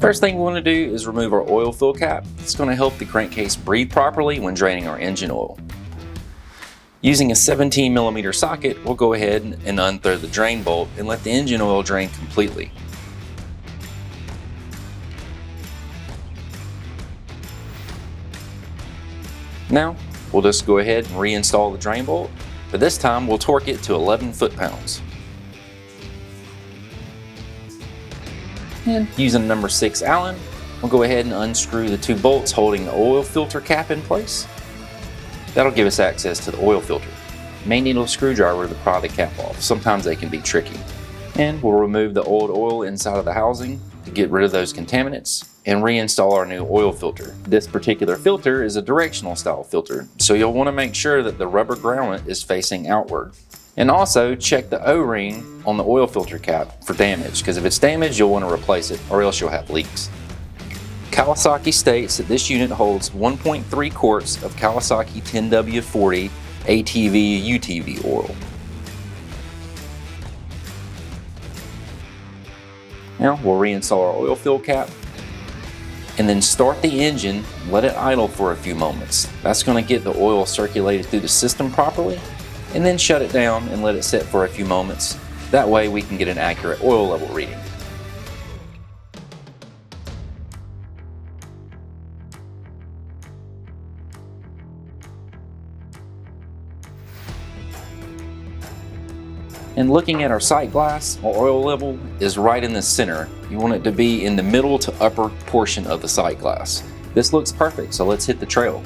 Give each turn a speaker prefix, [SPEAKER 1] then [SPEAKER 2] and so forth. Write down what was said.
[SPEAKER 1] First thing we want to do is remove our oil fill cap. It's going to help the crankcase breathe properly when draining our engine oil. Using a 17mm socket, we'll go ahead and unthread the drain bolt and let the engine oil drain completely. Now, we'll just go ahead and reinstall the drain bolt, but this time we'll torque it to 11 foot-pounds. And using a number 6 Allen, we'll go ahead and unscrew the 2 bolts holding the oil filter cap in place. That'll give us access to the oil filter. You may need a screwdriver to pry the cap off. Sometimes they can be tricky. And we'll remove the old oil inside of the housing to get rid of those contaminants and reinstall our new oil filter. This particular filter is a directional style filter, so you'll want to make sure that the rubber grommet is facing outward. And also check the O-ring on the oil filter cap for damage, because if it's damaged you'll want to replace it or else you'll have leaks. Kawasaki states that this unit holds 1.3 quarts of Kawasaki 10W40 ATV UTV oil. Now we'll reinstall our oil fill cap and then start the engine, let it idle for a few moments. That's going to get the oil circulated through the system properly, and then shut it down and let it sit for a few moments. That way we can get an accurate oil level reading. And looking at our sight glass, our oil level is right in the center. You want it to be in the middle to upper portion of the sight glass. This looks perfect, so let's hit the trail.